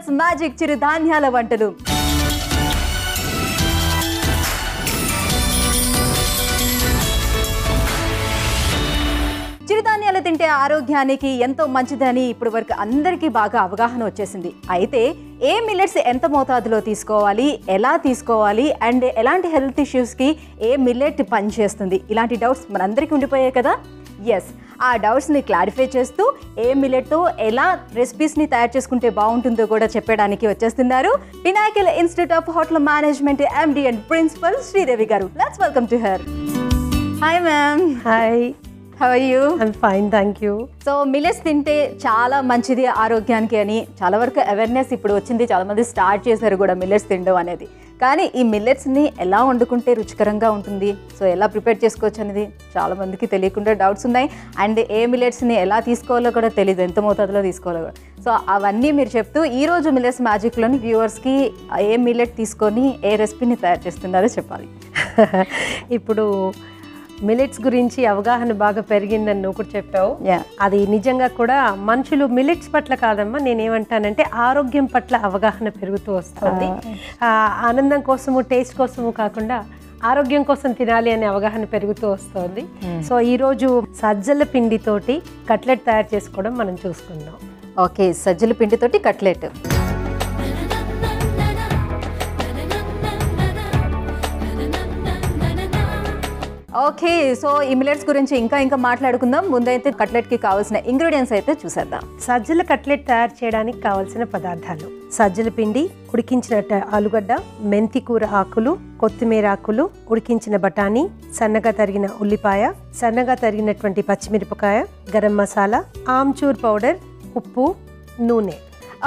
Millets magic చిరుధాన్యాల వంటలు. చిరుధాన్యాలు తింటే ఆరోగ్యానికి ఎంతో మంచిదని ఇప్పటి వరకు అందరికీ బాగా అవగాహన వచ్చేసింది. అయితే ఏ మిల్లెట్స్ ఎంత మోతాదులో తీసుకోవాలి, ఎలా తీసుకోవాలి, అండ్ ఎలాంటి హెల్త్ ఇష్యూస్కి ఏ మిల్లెట్ పనిచేస్తుంది, ఇలాంటి డౌట్స్ మనందరికీ ఉండిపోయాయి కదా. ఎస్, ఆ డౌట్స్ని క్లారిఫై చేస్తూ ఏ మిల్లెట్తో ఎలా రెసిపీస్ని తయారు చేసుకుంటే బాగుంటుందో కూడా చెప్పడానికి వచ్చేస్తున్నారు pinnacle institute of hotel management MD and principal Sridevi గారు. Let's welcome to her. Hi ma'am. Hi. How are you? I'm fine, thank you. So millets తింటే చాలా మంచిది ఆరోగ్యానికి అని చాలా వరకు అవేర్నెస్ ఇప్పుడు వచ్చింది. చాలామంది స్టార్ట్ చేశారు కూడా మిల్లెట్స్ తినడం అనేది. కానీ ఈ మిల్లెట్స్ని ఎలా వండుకుంటే రుచికరంగా ఉంటుంది, సో ఎలా ప్రిపేర్ చేసుకోవచ్చు అనేది చాలామందికి తెలియకుండా డౌట్స్ ఉన్నాయి. అండ్ ఏ మిల్లెట్స్ని ఎలా తీసుకోవాలో కూడా తెలియదు, ఎంత మోతాదులో తీసుకోవాలో కూడా. సో అవన్నీ మీరు చెప్తూ ఈరోజు మిల్లెట్స్ మ్యాజిక్లోని వ్యూవర్స్కి ఏ మిల్లెట్ తీసుకొని ఏ రెసిపీని తయారు చేస్తున్నారో చెప్పాలి. ఇప్పుడు మిల్లెట్స్ గురించి అవగాహన బాగా పెరిగిందని నువ్వు కూడా చెప్పావు. అది నిజంగా కూడా మనుషులు మిల్లెట్స్ పట్ల కాదమ్మా, నేనేమంటానంటే ఆరోగ్యం పట్ల అవగాహన పెరుగుతూ వస్తుంది. ఆనందం కోసము, టేస్ట్ కోసము కాకుండా ఆరోగ్యం కోసం తినాలి అనే అవగాహన పెరుగుతూ వస్తుంది. సో ఈరోజు సజ్జల పిండితోటి కట్లెట్ తయారు చేసుకోవడం మనం చూసుకుందాం. ఓకే, సజ్జల పిండితోటి కట్లెట్. ఓకే, సో ఈ మిల్లెట్స్ గురించి ఇంకా మాట్లాడుకుందాం. ముందైతే కట్లెట్కి కావాల్సిన ఇంగ్రీడియంట్స్ అయితే చూసేద్దాం. సజ్జల కట్లెట్ తయారు చేయడానికి కావాల్సిన పదార్థాలు: సజ్జల పిండి, ఉడికించిన ఆలుగడ్డ, మెంతి కూర ఆకులు, కొత్తిమీర ఆకులు, ఉడికించిన బఠానీ, సన్నగా తరిగిన ఉల్లిపాయ, సన్నగా తరిగినటువంటి పచ్చిమిరపకాయ, గరం మసాలా, ఆమ్చూర్ పౌడర్, ఉప్పు, నూనె.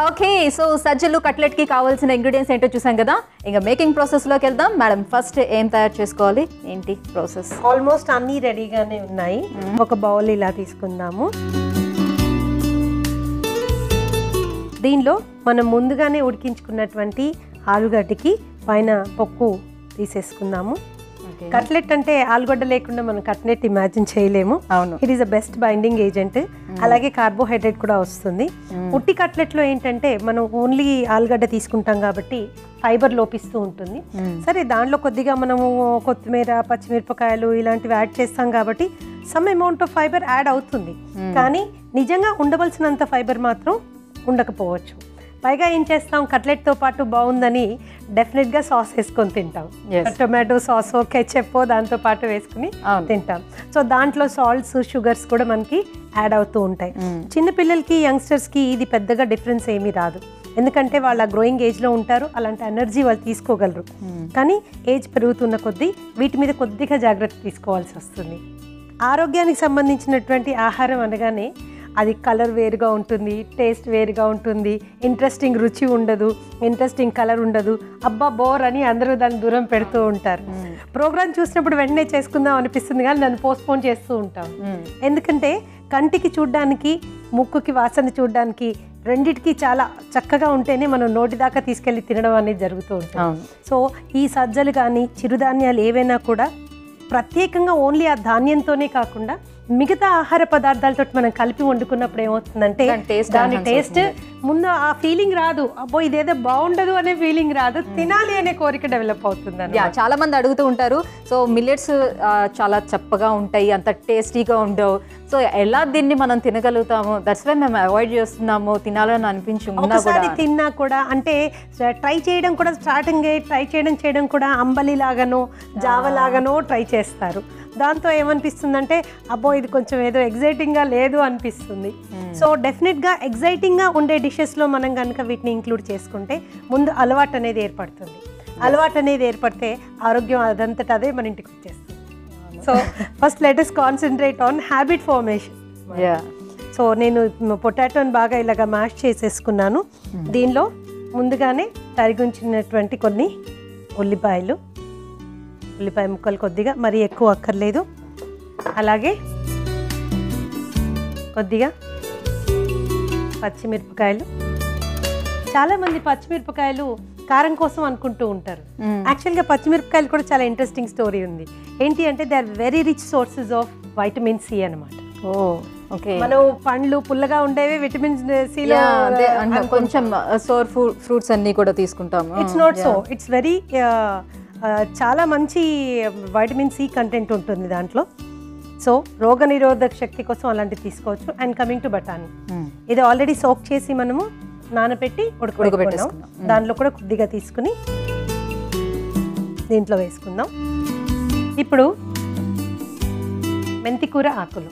ఓకే, సో సజ్జలు కట్లెట్కి కావాల్సిన ఇంగ్రీడియంట్స్ ఏంటో చూసాం కదా. ఇంకా మేకింగ్ ప్రాసెస్లోకి వెళ్దాం. మేడం, ఫస్ట్ ఏం తయారు చేసుకోవాలి, ఏంటి ప్రాసెస్? ఆల్మోస్ట్ అన్నీ రెడీగానే ఉన్నాయి. ఒక బౌల్ ఇలా తీసుకుందాము. దీనిలో మనం ముందుగానే ఉడికించుకున్నటువంటి ఆలుగడ్డకి పైన పొక్కు తీసేసుకుందాము. కట్లెట్ అంటే ఆలుగడ్డ లేకుండా మనం కట్లెట్ ఇమాజిన్ చేయలేము. అవును, it is the best binding agent. అలాగే కార్బోహైడ్రేట్ కూడా వస్తుంది. ఉట్టి కట్లెట్లో ఏంటంటే మనం ఓన్లీ ఆలుగడ్డ తీసుకుంటాం కాబట్టి ఫైబర్ లోపిస్తూ ఉంటుంది. సరే, దాంట్లో కొద్దిగా మనము కొత్తిమీర, పచ్చిమిరపకాయలు ఇలాంటివి యాడ్ చేస్తాం కాబట్టి some amount of fibre add అవుతుంది. కానీ నిజంగా ఉండవలసినంత ఫైబర్ మాత్రం ఉండకపోవచ్చు. పైగా ఏం చేస్తాం, కట్లెట్తో పాటు బాగుందని డెఫినెట్గా సాస్ వేసుకొని తింటాం. టొమాటో సాస్, కెచప్ దాంతో పాటు వేసుకుని తింటాం. సో దాంట్లో సాల్ట్స్, షుగర్స్ కూడా మనకి యాడ్ అవుతూ ఉంటాయి. చిన్నపిల్లలకి, యంగ్స్టర్స్కి ఇది పెద్దగా డిఫరెన్స్ ఏమీ రాదు. ఎందుకంటే వాళ్ళ గ్రోయింగ్ ఏజ్లో ఉంటారు, అలాంటి ఎనర్జీ వాళ్ళు తీసుకోగలరు. కానీ ఏజ్ పెరుగుతున్న కొద్దీ వీటి మీద కొద్దిగా జాగ్రత్త తీసుకోవాల్సి వస్తుంది. ఆరోగ్యానికి సంబంధించినటువంటి ఆహారం అనగానే అది కలర్ వేరుగా ఉంటుంది, టేస్ట్ వేరుగా ఉంటుంది, ఇంట్రెస్టింగ్ రుచి ఉండదు, ఇంట్రెస్టింగ్ కలర్ ఉండదు, అబ్బా బోర్ అని అందరూ దాన్ని దూరం పెడుతూ ఉంటారు. ప్రోగ్రామ్ చూసినప్పుడు వెంటనే చేసుకుందాం అనిపిస్తుంది, కానీ దాన్ని పోస్ట్పోన్ చేస్తూ ఉంటాం. ఎందుకంటే కంటికి చూడ్డానికి, ముక్కుకి వాసన చూడ్డానికి రెండిటికి చాలా చక్కగా ఉంటేనే మనం నోటి దాకా తీసుకెళ్ళి తినడం అనేది జరుగుతూ ఉంటుంది. సో ఈ సజ్జలు కానీ చిరుధాన్యాలు ఏవైనా కూడా ప్రత్యేకంగా ఓన్లీ ఆ ధాన్యంతోనే కాకుండా మిగతా ఆహార పదార్థాలతో మనం కలిపి వండుకున్నప్పుడు ఏమవుతుందంటే దాని టేస్ట్ ముందు ఆ ఫీలింగ్ రాదు, అబ్బో ఇదేదో బాగుండదు అనే ఫీలింగ్ రాదు, తినాలి అనే కోరిక డెవలప్ అవుతుంది. చాలా మంది అడుగుతూ ఉంటారు, సో మిల్లెట్స్ చాలా చప్పగా ఉంటాయి, అంత టేస్టీగా ఉండవు, సో ఎలా దీన్ని మనం తినగలుగుతాము, దట్స్ వై మేము అవాయిడ్ చేస్తున్నాము, తినాలని ఒకసారి తిన్నా కూడా అంటే ట్రై చేయడం కూడా స్టార్టింగ్ ట్రై చేయడం కూడా అంబలి లాగానో జావలాగానో ట్రై చేస్తారు. దాంతో ఏమనిపిస్తుందంటే అబ్బో ఇది కొంచెం ఏదో ఎగ్జైటింగ్గా లేదు అనిపిస్తుంది. సో డెఫినెట్గా ఎగ్జైటింగ్గా ఉండే డిషెస్లో మనం కనుక వీటిని ఇంక్లూడ్ చేసుకుంటే ముందు అలవాటు అనేది ఏర్పడుతుంది. అలవాటు అనేది ఏర్పడితే ఆరోగ్యం అదంతటా అదే మన ఇంటికి వచ్చేస్తుంది. So first let us concentrate on habit formation. So నేను పొటాటోని బాగా ఇలాగా మ్యాష్ చేసేసుకున్నాను. దీనిలో ముందుగానే తరిగించినటువంటి కొన్ని ఉల్లిపాయ ముక్కలు కొద్దిగా, మరీ ఎక్కువ అక్కర్లేదు. అలాగే కొద్దిగా పచ్చిమిరపకాయలు. చాలామంది పచ్చిమిరపకాయలు కారం కోసం అనుకుంటూ ఉంటారు. యాక్చువల్గా పచ్చిమిరపకాయలు కూడా చాలా ఇంట్రెస్టింగ్ స్టోరీ ఉంది. ఏంటి అంటే they are very rich sources of vitamin C అనమాట. ఓకే, మనం పండ్లు పుల్లగా ఉండేవి విటమిన్ సిలో కొంచెం సోర్ ఫ్రూట్స్ అన్ని కూడా తీసుకుంటాము. It's not so, it's very చాలా మంచి వైటమిన్ సి కంటెంట్ ఉంటుంది దాంట్లో. సో రోగ నిరోధక శక్తి కోసం అలాంటివి తీసుకోవచ్చు. అండ్ కమింగ్ టు బఠానీ, ఇది ఆల్రెడీ సోక్ చేసి మనము నానబెట్టి ఉడకబెట్టుకున్నాం. దాంట్లో కూడా కొద్దిగా తీసుకుని దీంట్లో వేసుకుందాం. ఇప్పుడు మెంతికూర ఆకులు,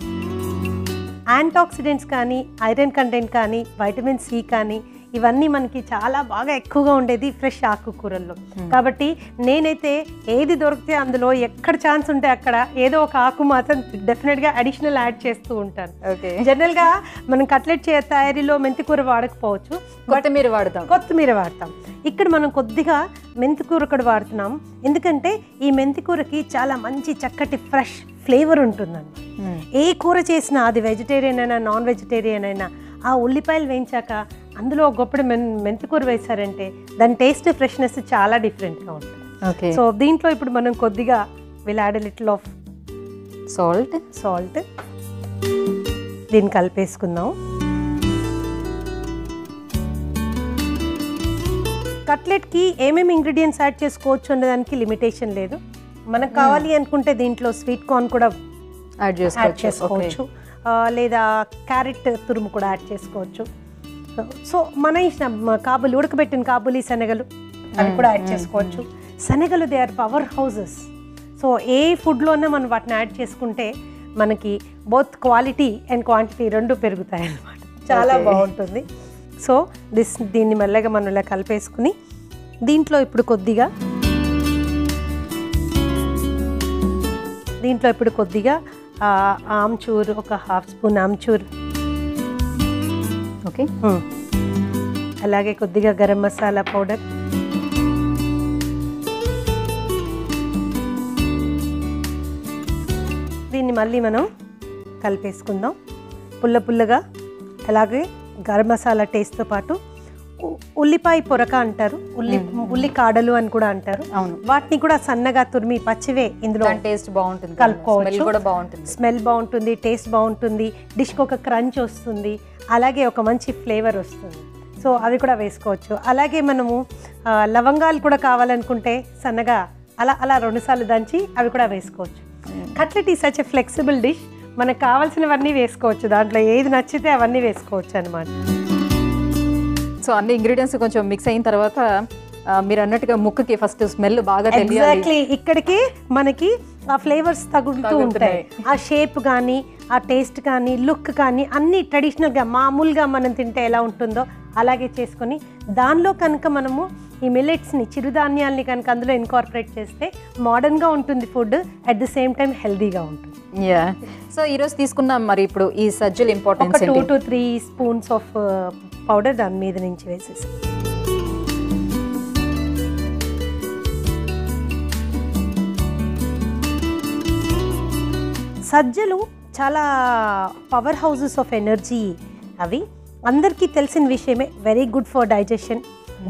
యాంటాక్సిడెంట్స్ కానీ, ఐరన్ కంటెంట్ కానీ, వైటమిన్ సి కానీ ఇవన్నీ మనకి చాలా బాగా ఎక్కువగా ఉండేది ఫ్రెష్ ఆకుకూరల్లో. కాబట్టి నేనైతే ఏది దొరికితే అందులో ఎక్కడ ఛాన్స్ ఉంటే అక్కడ ఏదో ఒక ఆకు మాత్రం డెఫినెట్గా అడిషనల్ యాడ్ చేస్తూ ఉంటాను. జనరల్గా మనం కట్లెట్ తయారీలో మెంతికూర వాడకపోవచ్చు, కొత్తిమీర వాడతాం. ఇక్కడ మనం కొద్దిగా మెంతికూర కూడా వాడుతున్నాం, ఎందుకంటే ఈ మెంతికూరకి చాలా మంచి చక్కటి ఫ్రెష్ ఫ్లేవర్ ఉంటుందండి. ఏ కూర చేసినా, అది వెజిటేరియన్ అయినా నాన్ వెజిటేరియన్ అయినా, ఆ ఉల్లిపాయలు వేయించాక అందులో గొప్పటి మెంతికూర వేశారంటే దాని టేస్ట్ ఫ్రెష్నెస్ చాలా డిఫరెంట్గా ఉంటుంది. సో దీంట్లో ఇప్పుడు మనం కొద్దిగా will add little of salt దీన్ని కలిపేసుకుందాం. కట్లెట్కి ఏమేమి ఇంగ్రీడియంట్స్ యాడ్ చేసుకోవచ్చు అనే దానికి లిమిటేషన్ లేదు. మనకు కావాలి అనుకుంటే దీంట్లో స్వీట్ కార్న్ కూడా యాడ్ చేసుకోవచ్చు, లేదా క్యారెట్ తురుము కూడా యాడ్ చేసుకోవచ్చు. సో మన ఇష్టం. కాబూలి, ఉడకబెట్టిన కాబూలి శనగలు అవి కూడా యాడ్ చేసుకోవచ్చు. శనగలు they are power houses. So ఏ ఫుడ్లోనే మనం వాటిని యాడ్ చేసుకుంటే మనకి బోత్ క్వాలిటీ అండ్ క్వాంటిటీ రెండు పెరుగుతాయి అన్నమాట. చాలా బాగుంటుంది. సో దీన్ని మెల్లగా మనం ఇలా కలిపేసుకుని దీంట్లో ఇప్పుడు కొద్దిగా ఆమ్చూర్, ఒక హాఫ్ స్పూన్ ఆమ్చూర్, ఓకే, అలాగే కొద్దిగా గరం మసాలా పౌడర్, దీన్ని మళ్ళీ మనం కలిపేసుకుందాం పుల్లగా. అలాగే గరం మసాలా టేస్ట్తో పాటు ఉల్లిపాయ పొరక అంటారు, ఉల్లి కాడలు అని కూడా అంటారు, వాటిని కూడా సన్నగా తురిమి పచ్చివే ఇందులో టేస్ట్ బాగుంటుంది, కలుపుకోవచ్చు. స్మెల్ బాగుంటుంది, టేస్ట్ బాగుంటుంది, డిష్కి ఒక క్రంచ్ వస్తుంది, అలాగే ఒక మంచి ఫ్లేవర్ వస్తుంది. సో అవి కూడా వేసుకోవచ్చు. అలాగే మనము లవంగాలు కూడా కావాలనుకుంటే సన్నగా అలా 2 సార్లు దంచి అవి కూడా వేసుకోవచ్చు. Cutlet is such a flexible dish. మనకు కావాల్సినవన్నీ వేసుకోవచ్చు, దాంట్లో ఏది నచ్చితే అవన్నీ వేసుకోవచ్చు అన్నమాట. సో అన్ని ఇంగ్రీడియంట్స్ కొంచెం మిక్స్ అయిన తర్వాత మీరు అన్నట్టుగా ముక్కకి ఫస్ట్ స్మెల్ బాగా తెలియాలి. ఎగ్జాక్ట్లీ, ఇక్కడికి మనకి ఆ ఫ్లేవర్స్ తగులుతూ ఉంటాయి. ఆ షేప్ కానీ, ఆ టేస్ట్ కానీ, లుక్ కానీ అన్నీ ట్రెడిషనల్గా మామూలుగా మనం తింటే ఎలా ఉంటుందో అలాగే చేసుకొని దానిలో కనుక మనము ఈ మిల్లెట్స్ని, చిరుధాన్యాల్ని కనుక అందులో ఇన్కార్పొరేట్ చేస్తే మోడర్న్గా ఉంటుంది food, at the same time హెల్దీగా ఉంటుంది. సో ఈరోజు తీసుకున్నాం. మరి ఇప్పుడు ఈ Sajjala importance 2 to 3 spoons of powder దాని మీద నుంచి వేసేసి సజ్జలు చాలా పవర్ హౌసెస్ ఆఫ్ ఎనర్జీ. అవి అందరికీ తెలిసిన విషయమే. Very good for digestion.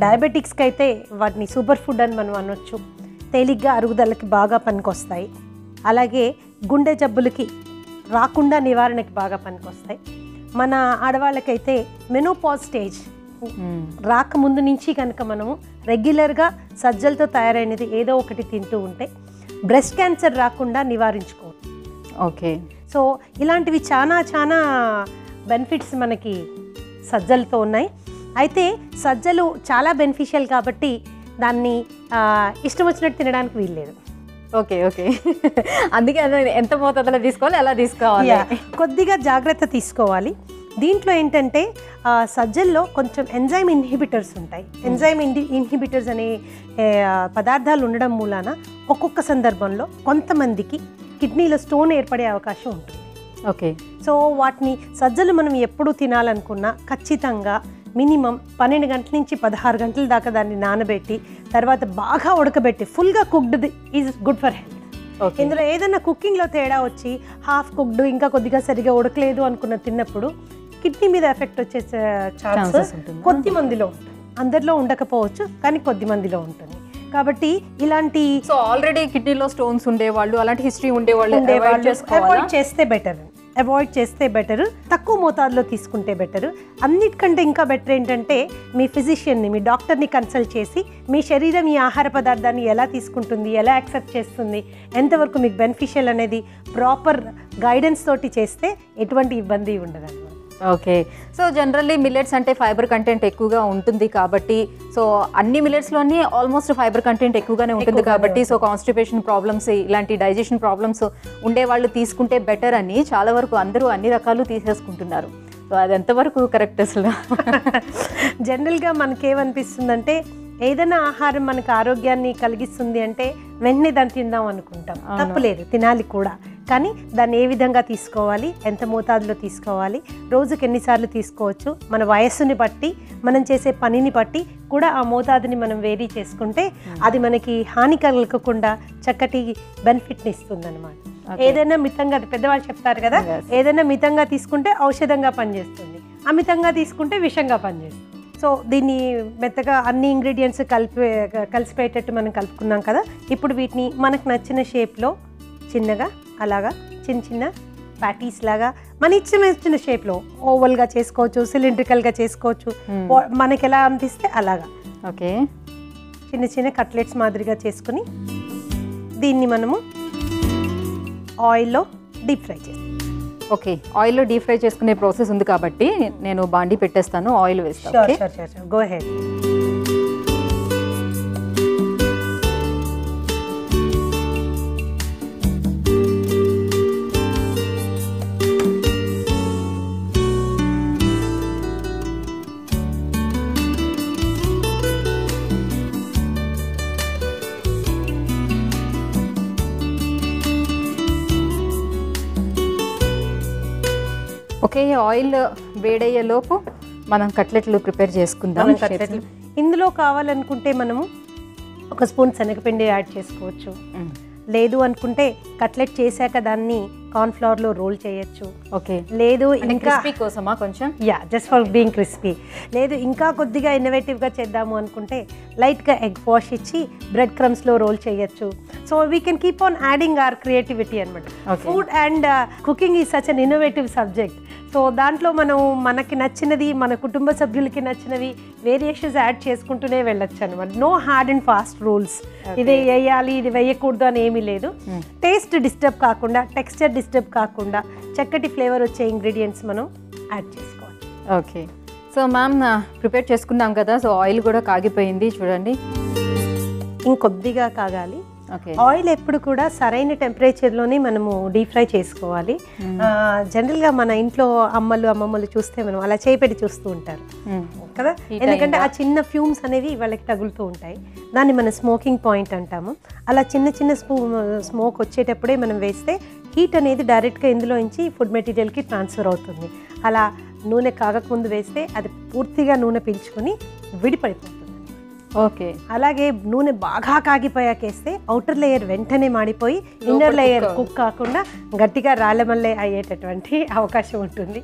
డయాబెటిక్స్కి అయితే వాటిని సూపర్ ఫుడ్ అని మనం అనొచ్చు. తేలిగ్గా అరుగుదలకి బాగా పనికొస్తాయి. అలాగే గుండె జబ్బులకి రాకుండా నివారణకి బాగా పనికొస్తాయి. మన ఆడవాళ్ళకైతే మెనోపాజ్ స్టేజ్ రాకముందు నుంచి కనుక మనము రెగ్యులర్గా సజ్జలతో తయారైనది ఏదో ఒకటి తింటూ ఉంటే బ్రెస్ట్ క్యాన్సర్ రాకుండా నివారించుకోవచ్చు. ఓకే, సో ఇలాంటివి చాలా బెనిఫిట్స్ మనకి సజ్జలతో ఉన్నాయి. అయితే సజ్జలు చాలా బెనిఫిషియల్ కాబట్టి దాన్ని ఇష్టం వచ్చినట్టు తినడానికి వీల్లేదు. ఓకే, అందుకే ఎంత మోతాదులో తీసుకోవాలి, ఎలా తీసుకోవాలి, కొద్దిగా జాగ్రత్త తీసుకోవాలి. దీంట్లో ఏంటంటే సజ్జల్లో కొంచెం ఎంజైమ్ ఇన్హిబిటర్స్ ఉంటాయి. ఎంజైమ్ ఇన్హిబిటర్స్ అనే పదార్థాలు ఉండడం మూలాన ఒక్కొక్క సందర్భంలో కొంతమందికి కిడ్నీలో స్టోన్ ఏర్పడే అవకాశం ఉంటుంది. ఓకే, సో వాటిని సజ్జలు మనం ఎప్పుడు తినాలనుకున్నా ఖచ్చితంగా మినిమం 12 గంటల నుంచి 16 గంటల దాకా దాన్ని నానబెట్టి తర్వాత బాగా ఉడకబెట్టి ఫుల్గా cooked is good for health. ఇందులో ఏదైనా కుకింగ్లో తేడా వచ్చి హాఫ్ కుక్డ్ ఇంకా కొద్దిగా సరిగా ఉడకలేదు అనుకున్న తిన్నప్పుడు కిడ్నీ మీద ఎఫెక్ట్ వచ్చే ఛాన్సెస్ కొద్ది మందిలో ఉంటుంది. అందరిలో ఉండకపోవచ్చు, కానీ కొద్ది మందిలో ఉంటుంది. కాబట్టి ఇలాంటి సో ఆల్రెడీ కిడ్నీలో స్టోన్స్ ఉండేవాళ్ళు, అలాంటి హిస్టరీ ఉండేవాళ్ళు అవాయిడ్ చేస్తే బెటర్. అవాయిడ్ చేస్తే బెటర్, తక్కువ మోతాదులో తీసుకుంటే బెటర్. అన్నిటికంటే ఇంకా బెటర్ ఏంటంటే మీ ఫిజిషియన్ని, మీ డాక్టర్ని కన్సల్ట్ చేసి మీ శరీరం ఈ ఆహార పదార్థాన్ని ఎలా తీసుకుంటుంది, ఎలా యాక్సెప్ట్ చేస్తుంది, ఎంతవరకు మీకు బెనిఫిషియల్ అనేది ప్రాపర్ గైడెన్స్ తోటి చేస్తే ఎటువంటి ఇబ్బంది ఉండదు. ఓకే. సో జనరల్లీ మిల్లెట్స్ అంటే ఫైబర్ కంటెంట్ ఎక్కువగా ఉంటుంది కాబట్టి, సో అన్ని మిల్లెట్స్లోని ఆల్మోస్ట్ ఫైబర్ కంటెంట్ ఎక్కువగానే ఉంటుంది కాబట్టి, సో కాన్స్టిపేషన్ ప్రాబ్లమ్స్, ఇలాంటి డైజెషన్ ప్రాబ్లమ్స్ ఉండేవాళ్ళు తీసుకుంటే బెటర్ అని చాలా వరకు అందరూ అన్ని రకాలు తీసేసుకుంటున్నారు. సో అది ఎంతవరకు కరెక్ట్ అసలు? జనరల్గా మనకేమనిపిస్తుందంటే ఏదైనా ఆహారం మనకు ఆరోగ్యాన్ని కలిగిస్తుంది అంటే వెంటనే దాన్ని తిందాం అనుకుంటాం. తప్పులేదు, తినాలి కూడా. కానీ దాన్ని ఏ విధంగా తీసుకోవాలి, ఎంత మోతాదులో తీసుకోవాలి, రోజుకి ఎన్నిసార్లు తీసుకోవచ్చు, మన వయస్సుని బట్టి, మనం చేసే పనిని బట్టి కూడా ఆ మోతాదుని మనం వేరీ చేసుకుంటే అది మనకి హాని కలగకుండా చక్కటి బెనిఫిట్ని ఇస్తుంది అనమాట. ఏదైనా మితంగా, పెద్దవాళ్ళు చెప్తారు కదా, ఏదైనా మితంగా తీసుకుంటే ఔషధంగా పనిచేస్తుంది, అమితంగా తీసుకుంటే విషంగా పనిచేస్తుంది. సో దీన్ని మెత్తగా అన్ని ఇంగ్రీడియంట్స్ కలిసిపోయేటట్టు మనం కలుపుకున్నాం కదా. ఇప్పుడు వీటిని మనకు నచ్చిన షేప్లో చిన్నగా అలాగా చిన్న చిన్న ప్యాటీస్ లాగా మన ఇచ్చిన షేప్లో ఓవల్గా చేసుకోవచ్చు, సిలిండ్రికల్గా చేసుకోవచ్చు, మనకి ఎలా అనిపిస్తే అలాగా. ఓకే. చిన్న చిన్న కట్లెట్స్ మాదిరిగా చేసుకుని దీన్ని మనము ఆయిల్లో డీప్ ఫ్రై చేస్తాం. ఓకే. ఆయిల్లో డీప్ ఫ్రై చేసుకునే ప్రాసెస్ ఉంది కాబట్టి నేను బాండి పెట్టేస్తాను, ఆయిల్ వేస్తాను. Go head. ఓకే. ఆయిల్ వేడయ్యేలోపు మనం కట్లెట్లు ప్రిపేర్ చేసుకుందాం. ఇందులో కావాలనుకుంటే మనము ఒక స్పూన్ శనగపిండి యాడ్ చేసుకోవచ్చు, లేదు అనుకుంటే కట్లెట్ చేశాక దాన్ని కార్న్ఫ్లవర్లో రోల్ చేయొచ్చు. ఓకే. లేదు ఇంకా కోసమా కొంచెం, జస్ట్ ఫర్ బీయింగ్ క్రిస్పీ. లేదు ఇంకా కొద్దిగా ఇన్నోవేటివ్గా చేద్దాము అనుకుంటే లైట్గా ఎగ్ వాష్ ఇచ్చి బ్రెడ్ క్రమ్స్లో రోల్ చేయొచ్చు. So we can keep on adding our creativity అనమాట. Food and cooking is such an innovative subject. So దాంట్లో మనం మనకి నచ్చినది, మన కుటుంబ సభ్యులకి నచ్చినవి వేరియేషన్స్ యాడ్ చేసుకుంటూనే వెళ్ళొచ్చు అనమాట. No hard and fast rules, ఇది వేయాలి ఇది వేయకూడదు అని ఏమీ లేదు. టేస్ట్ డిస్టర్బ్ కాకుండా, టెక్స్చర్ డిస్టర్బ్ కాకుండా చక్కటి ఫ్లేవర్ వచ్చే ఇంగ్రీడియంట్స్ మనం యాడ్ చేసుకోవాలి. ఓకే. సో మ్యామ్ ప్రిపేర్ చేసుకున్నాం కదా, సో ఆయిల్ కూడా కాగిపోయింది చూడండి. ఇంకొద్దిగా కాగాలి. ఆయిల్ ఎప్పుడు కూడా సరైన టెంపరేచర్లోనే మనము డీప్ ఫ్రై చేసుకోవాలి. జనరల్గా మన ఇంట్లో అమ్మమ్మలు చూస్తే మనం అలా చేపెట్టి చూస్తూ ఉంటారు కదా, ఎందుకంటే ఆ చిన్న ఫ్యూమ్స్ అనేవి వాళ్ళకి తగులుతూ ఉంటాయి. దాన్ని మనం స్మోకింగ్ పాయింట్ అంటాము. అలా చిన్న చిన్న స్మోక్ వచ్చేటప్పుడే మనం వేస్తే హీట్ అనేది డైరెక్ట్గా ఇందులో నుంచి ఫుడ్ మెటీరియల్కి ట్రాన్స్ఫర్ అవుతుంది. అలా నూనె కాగకముందు వేస్తే అది పూర్తిగా నూనె పీల్చుకొని విడిపడిపోతుంది. ఓకే. అలాగే నూనె బాగా కాగిపోయాకేస్తే అవుటర్ లేయర్ వెంటనే మాడిపోయి ఇన్నర్ లేయర్ కుక్ కాకుండా గట్టిగా రాళ్ళమల్లే అయ్యేటటువంటి అవకాశం ఉంటుంది.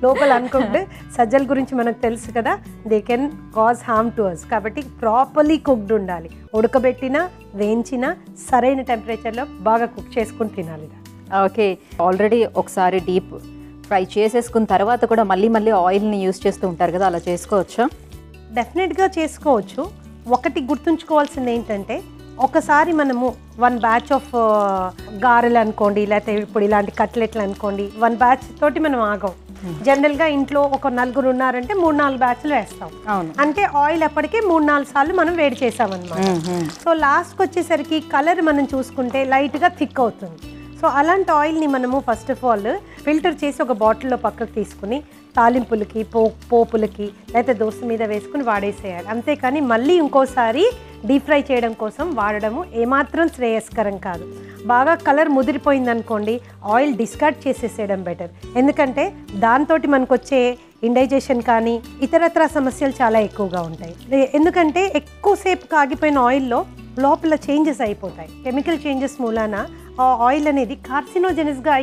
లోపల అన్కుక్డ్ సజ్జల గురించి మనకు తెలుసు కదా, they can cause harm to us. కాబట్టి ప్రాపర్లీ కుక్డ్ ఉండాలి. ఉడకబెట్టినా వేయించినా సరైన టెంపరేచర్లో బాగా కుక్ చేసుకుని తినాలి. ఓకే. ఆల్రెడీ ఒకసారి డీప్ ఫ్రై చేసేసుకున్న తర్వాత కూడా మళ్ళీ ఆయిల్ని యూస్ చేస్తూ ఉంటారు కదా, అలా చేసుకోవచ్చా? డెఫినెట్గా చేసుకోవచ్చు. ఒకటి గుర్తుంచుకోవాల్సింది ఏంటంటే, ఒకసారి మనము 1 బ్యాచ్ ఆఫ్ గారెలు అనుకోండి, లేకపోతే ఇప్పుడు ఇలాంటి కట్లెట్లు అనుకోండి, 1 బ్యాచ్ తోటి మనం ఆగం. జనరల్గా ఇంట్లో ఒక 4 ఉన్నారంటే 3-4 బ్యాచ్లు వేస్తాం. అంటే ఆయిల్ అప్పటికే 3-4 సార్లు మనం వేడి చేసామన్నమాట. సో లాస్ట్కి వచ్చేసరికి కలర్ మనం చూసుకుంటే లైట్గా థిక్ అవుతుంది. సో అలాంటి ఆయిల్ని మనము ఫస్ట్ ఆఫ్ ఆల్ ఫిల్టర్ చేసి ఒక బాటిల్లో పక్కకు తీసుకుని తాలింపులకి, పోపులకి, లేకపోతే దోశ మీద వేసుకుని వాడేసేయాలి. అంతేకాని మళ్ళీ ఇంకోసారి డీప్ ఫ్రై చేయడం కోసం వాడడము ఏమాత్రం శ్రేయస్కరం కాదు. బాగా కలర్ ముదిరిపోయిందనుకోండి, ఆయిల్ డిస్కార్డ్ చేసేసేయడం బెటర్. ఎందుకంటే దాంతో మనకు వచ్చే ఇండైజెషన్ కానీ ఇతరత్ర సమస్యలు చాలా ఎక్కువగా ఉంటాయి. ఎందుకంటే ఎక్కువసేపు కాగిపోయిన ఆయిల్లో లోపల చేంజెస్ అయిపోతాయి. కెమికల్ చేంజెస్ మూలాన ఆ ఆయిల్ అనేది కార్సినోజెనస్గా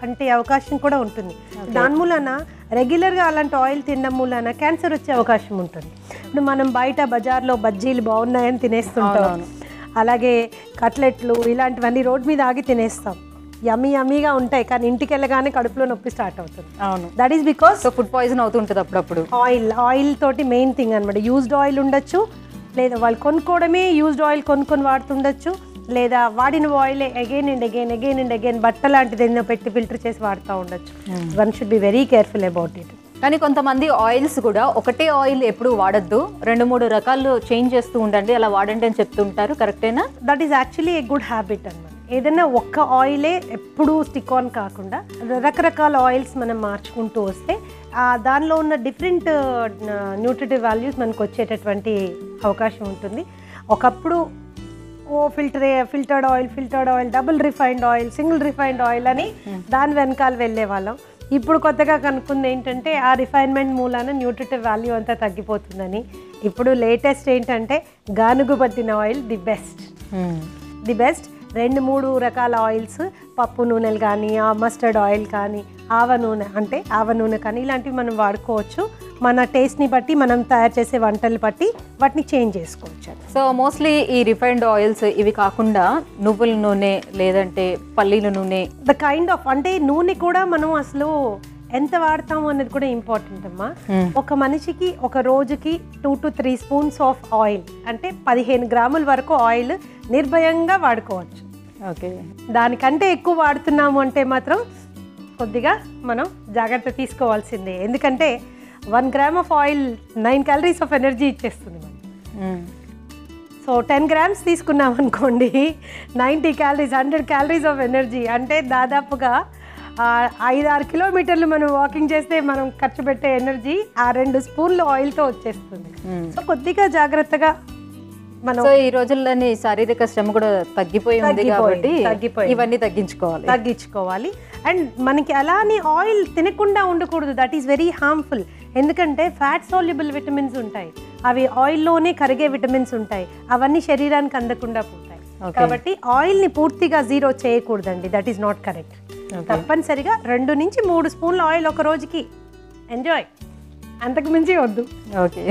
అంటే అవకాశం కూడా ఉంటుంది. దాని మూలాన రెగ్యులర్గా అలాంటి ఆయిల్ తినడం మూలాన క్యాన్సర్ వచ్చే అవకాశం ఉంటుంది. ఇప్పుడు మనం బయట బజార్లో బజ్జీలు బాగున్నాయని తినేస్తుంటాం, అలాగే కట్లెట్లు ఇలాంటివన్నీ రోడ్ మీద ఆగి తినేస్తాం. యమ్మీ యమ్మీగా ఉంటాయి, కానీ ఇంటికి వెళ్ళగానే కడుపులో నొప్పి స్టార్ట్ అవుతుంది. అవును, that is because so food poison అవుతుంటుంది అప్పుడప్పుడు. ఆయిల్ తోటి మెయిన్ థింగ్ అనమాట. యూజ్డ్ ఆయిల్ ఉండొచ్చు, లేదా వాళ్ళు కొనుక్కోవడమే యూజ్డ్ ఆయిల్ కొనుక్కొని వాడుతుండొచ్చు, లేదా వాడిన ఆయిల్ అగైన్ అండ్ అగైన్ బట్ట లాంటిది ఎన్నో పెట్టి ఫిల్టర్ చేసి వాడుతూ ఉండొచ్చు. One should be very careful about it. కానీ కొంతమంది ఆయిల్స్ కూడా ఒకటే ఆయిల్ ఎప్పుడు వాడద్దు, 2-3 రకాలు చేంజ్ చేస్తూ ఉండండి, అలా వాడండి అని చెప్తుంటారు. కరెక్టేనా? That is actually a good habit అనమాట. ఏదైనా ఒక్క ఆయిలే ఎప్పుడూ స్టిక్ ఆన్ కాకుండా రకరకాల ఆయిల్స్ మనం మార్చుకుంటూ వస్తే దానిలో ఉన్న డిఫరెంట్ న్యూట్రిటివ్ వాల్యూస్ మనకు వచ్చేటటువంటి అవకాశం ఉంటుంది. ఒకప్పుడు filtered oil, double refined oil, single refined oil అని దాని వెనకాల వెళ్ళే వాళ్ళం. ఇప్పుడు కొత్తగా కనుక్కుంది ఏంటంటే ఆ రిఫైన్మెంట్ మూలాన న్యూట్రిటివ్ వాల్యూ అంతా తగ్గిపోతుందని. ఇప్పుడు లేటెస్ట్ ఏంటంటే గానుగు పట్టిన ఆయిల్ ది బెస్ట్. 2-3 రకాల ఆయిల్స్, పప్పు నూనెలు కానీ, మస్టర్డ్ ఆయిల్ కానీ, ఆవ నూనె కానీ ఇలాంటివి మనం వాడుకోవచ్చు. మన టేస్ట్ని బట్టి, మనం తయారు చేసే వంటలు బట్టి వాటిని చేంజ్ చేసుకోవచ్చు. సో మోస్ట్లీ ఈ రిఫైన్డ్ ఆయిల్స్ ఇవి కాకుండా నువ్వుల నూనె లేదంటే పల్లీల నూనె, ద కైండ్ ఆఫ్ అంటే నూనె కూడా మనం అసలు ఎంత వాడతాము అనేది కూడా ఇంపార్టెంట్ అమ్మా. ఒక మనిషికి ఒక రోజుకి 2 to 3 స్పూన్స్ ఆఫ్ ఆయిల్ అంటే 15 గ్రాముల వరకు ఆయిల్ నిర్భయంగా వాడుకోవచ్చు. ఓకే, దానికంటే ఎక్కువ వాడుతున్నాము అంటే మాత్రం కొద్దిగా మనం జాగ్రత్త తీసుకోవాల్సిందే. ఎందుకంటే 1 gram of oil 9 calories of energy ఇచ్చేస్తుంది మనకి. సో 10 grams తీసుకున్నాం అనుకోండి, 90 calories, 100 calories ఆఫ్ ఎనర్జీ. అంటే దాదాపుగా 5-6 కిలోమీటర్లు మనం వాకింగ్ చేస్తే మనం ఖర్చు పెట్టే ఎనర్జీ 2 స్పూన్లు ఆయిల్తో వచ్చేస్తుంది. సో కొద్దిగా జాగ్రత్తగా మనం ఈ రోజుల్లోని శారీరక శ్రమ కూడా తగ్గిపోయి ఉంది కాబట్టి ఇవన్నీ తగ్గించుకోవాలి. అండ్ మనకి అలానే ఆయిల్ తినకుండా ఉండకూడదు. That is very harmful. ఎందుకంటే ఫ్యాట్ సాల్యుబుల్ విటమిన్స్ ఉంటాయి, అవి ఆయిల్లోనే కరిగే విటమిన్స్ ఉంటాయి, అవన్నీ శరీరానికి అందకుండా పోతాయి. కాబట్టి ఆయిల్ని పూర్తిగా జీరో చేయకూడదండి. That is not correct. తప్పనిసరిగా 2 నుంచి 3 స్పూన్ల ఆయిల్ ఒక రోజుకి ఎంజాయ్, అంతకు మించి వద్దు. ఓకే,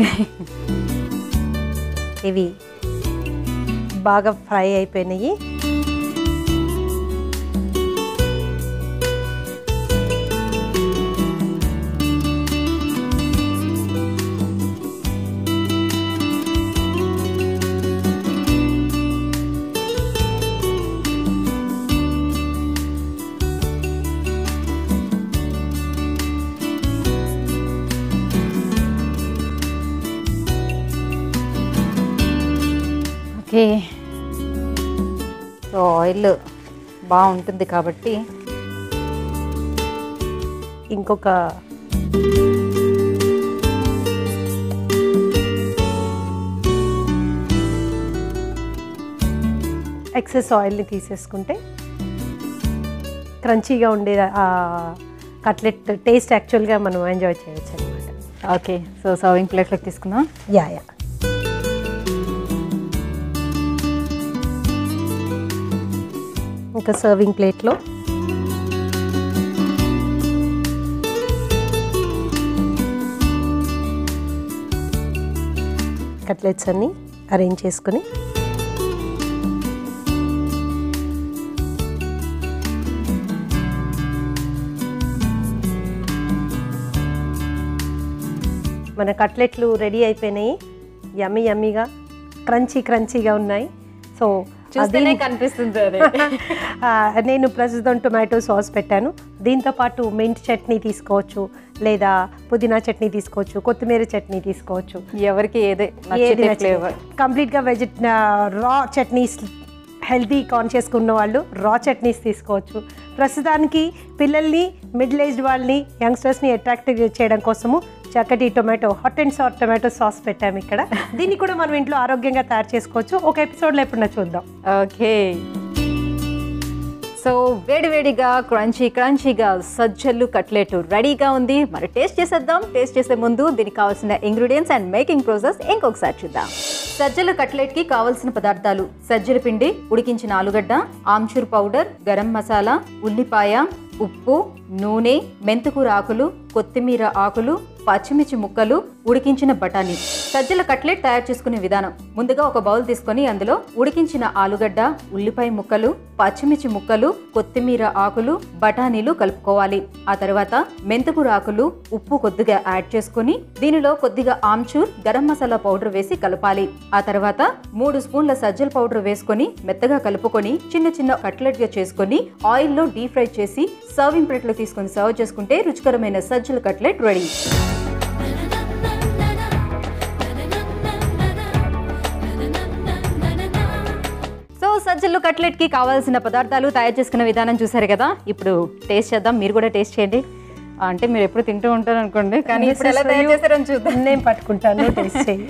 ఇవి బాగా ఫ్రై అయిపోయినాయి. ఓకే, సో ఆయిల్ బాగుంటుంది కాబట్టి ఇంకొక ఎక్సెస్ ఆయిల్ని తీసేసుకుంటే క్రంచీగా ఉండే కట్లెట్ టేస్ట్ యాక్చువల్గా మనం ఎంజాయ్ చేయొచ్చు అనమాట. ఓకే, సో సర్వింగ్ ప్లేట్లోకి తీసుకుందాం. యా ఇంకా సర్వింగ్ ప్లేట్లో కట్లెట్స్ అన్నీ అరేంజ్ చేసుకుని మన కట్లెట్లు రెడీ అయిపోయినాయి. యమ్మీగా క్రంచీగా ఉన్నాయి. సో చూస్తేనే కనిపిస్తుంది. నేను ప్రస్తుతం టొమాటో సాస్ పెట్టాను. దీంతో పాటు మింట్ చట్నీ తీసుకోవచ్చు, లేదా పుదీనా చట్నీ తీసుకోవచ్చు, కొత్తిమీర చట్నీ తీసుకోవచ్చు, ఎవరికి ఏది ఫ్లేవర్. కంప్లీట్గా రా చట్నీస్, హెల్తీ కాన్షియస్గా ఉన్న వాళ్ళు రా చట్నీస్ తీసుకోవచ్చు. ప్రస్తుతానికి పిల్లల్ని, మిడిల్ ఏజ్డ్ వాళ్ళని, యంగ్స్టర్స్ని అట్రాక్ట్ చేయడం కోసము చక్కటి hot and soft tomato sauce పెట్టాము ఇక్కడ. దీన్ని కూడా మనం ఇంట్లో ఆరోగ్యంగా తయారు చేసుకోవచ్చు. ఒక ఎపిసోడ్లో ఎప్పుడన్నా చూద్దాం. ఓకే, సో వేడివేడిగా క్రంచీగా సజ్జలు కట్లెట్ రెడీగా ఉంది. మరి టేస్ట్ చేసేద్దాం. టేస్ట్ చేసే ముందు దీనికి కావాల్సిన ఇంగ్రీడియంట్స్ అండ్ మేకింగ్ ప్రాసెస్ ఇంకొకసారి చూద్దాం. సజ్జల కట్లెట్కి కావలసిన పదార్థాలు: సజ్జల పిండి, ఉడికించిన ఆలుగడ్డ, ఆమ్చూర్ పౌడర్, గరం మసాలా, ఉల్లిపాయ, ఉప్పు, నూనె, మెంతుకూర ఆకులు, కొత్తిమీర ఆకులు, పచ్చిమిర్చి ముక్కలు, ఉడికించిన బఠానీ. సజ్జల కట్లెట్ తయారు చేసుకునే విధానం. ముందుగా ఒక బౌల్ తీసుకొని అందులో ఉడికించిన ఆలుగడ్డ, ఉల్లిపాయ ముక్కలు, పచ్చిమిర్చి ముక్కలు, కొత్తిమీర ఆకులు, బఠానీలు కలుపుకోవాలి. ఆ తర్వాత మెంతుకూర ఆకులు, ఉప్పు కొద్దిగా యాడ్ చేసుకుని దీనిలో కొద్దిగా ఆమ్చూర్, గరం మసాలా పౌడర్ వేసి కలపాలి. ఆ తర్వాత 3 స్పూన్ల సజ్జల పౌడర్ వేసుకొని మెత్తగా కలుపుకొని చిన్న చిన్న కట్లెట్ గా చేసుకొని ఆయిల్లో డీప్ ఫ్రై చేసి సర్వింగ్ ప్లేట్లో తీసుకొని సర్వ్ చేసుకుంటే రుచికరమైన సజ్జల కట్లెట్ రెడీ. సో సజ్జలు కట్లెట్ కి కావాల్సిన పదార్థాలు తయారు చేసుకున్న విధానం చూసారు కదా. ఇప్పుడు టేస్ట్ చేద్దాం, మీరు కూడా టేస్ట్ చేయండి. అంటే మీరు ఎప్పుడు తింటూ ఉంటారు అనుకోండి, కానీ ఇప్పుడు ఎలా తయారు చేస్తారని చూద్దాం. నేను పట్టుకుంటాను, టేస్ట్ చేయి.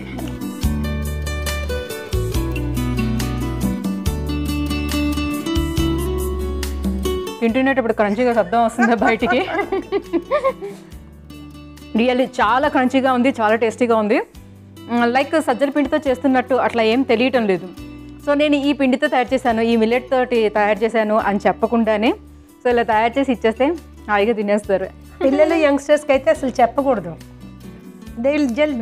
తింటున్నప్పుడు క్రంచీగా శబ్దం వస్తుంది బయటికి. రియల్లీ చాలా క్రంచీగా ఉంది, చాలా టేస్టీగా ఉంది. లైక్ సజ్జల పిండితో చేస్తున్నట్టు అట్లా ఏం తెలియటం లేదు. సో నేను ఈ పిండితో తయారు చేశాను, ఈ మిల్లెట్ తోటి తయారు చేశాను అని చెప్పకుండానే సో ఇలా తయారు చేసి ఇచ్చేస్తే హాయిగా తినేస్తారు. పిల్లలు యంగ్స్టర్స్కి అయితే అసలు చెప్పకూడదు. They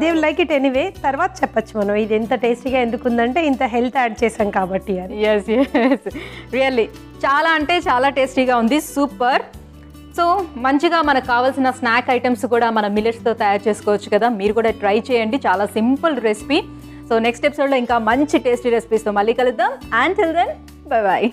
will like it anyway. తర్వాత చెప్పచ్చు మనం ఇది ఎంత టేస్టీగా ఎందుకు ఉందంటే ఇంత హెల్త్ యాడ్ చేసాం కాబట్టి అని. ఎస్ ఎస్ రియల్లీ చాలా అంటే చాలా టేస్టీగా ఉంది, సూపర్. సో మంచిగా మనకు కావాల్సిన స్నాక్ ఐటమ్స్ కూడా మన మిల్లెట్స్తో తయారు చేసుకోవచ్చు కదా. మీరు కూడా ట్రై చేయండి, చాలా సింపుల్ రెసిపీ. సో నెక్స్ట్ ఎపిసోడ్లో ఇంకా మంచి టేస్టీ రెసిపీస్తో మళ్ళీ కలుద్దాం. Until then bye bye.